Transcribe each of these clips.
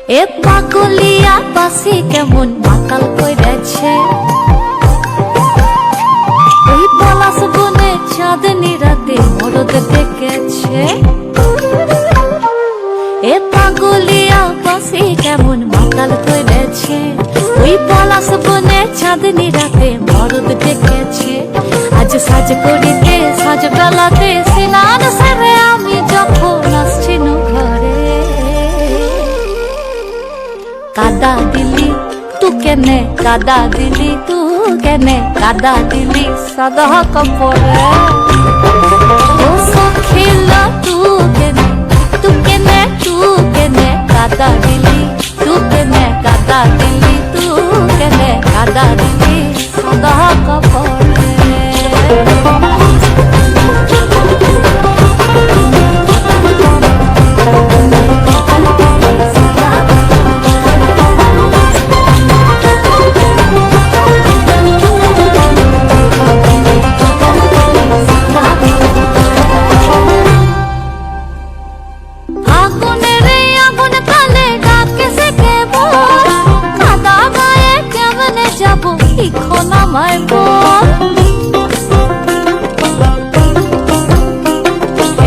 এ পাগলিয়া বাসি কেমন মাতাল কইরেছে, ওই পলাশ বনে চাঁদনি রাতে মরদ ডেকেছে। এ পাগলিয়া বাসি কেমন মাতাল কইরেছে, ওই পলাশ বনে চাঁদনি রাতে মরদ ডেকেছে। আজ সাজ করিতে সাজ বেলাতে সিনান সেরে আমি যখন আসছিনু ঘরে, কাদা দিলি তু কেনে, কাদা দিলি তু কেনে, কাদা দিলি সাদা কাপড়ে। ও সখিলা তু কেনে, তু কেনে, তু কেনে কাদা দিলি, তু কেনে কাদা দিলি, তু কেনে কাদা দিলি সাদা কাপড়ে।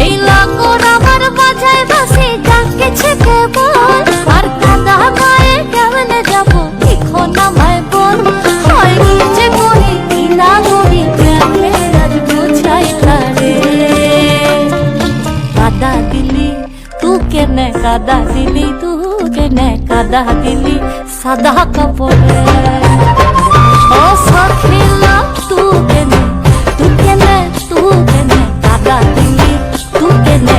এই লাগোর আমার বাজায় বাসি ডাকেছে কেবল, আর কাদা গায়ে কেমনে যাব এখন আমায় বল। হয় নিচে করি কি না করি কেমনে আজ বুঝাইলা রে, কাদা দিলি তু কেনে, কাদা দিলি তু কেনে, কাদা দিলি সাদা কাপড়ে। ও সখিলা তু কেনে, তু কেনে, তু কেনে কাদা দিলি, তু কেনে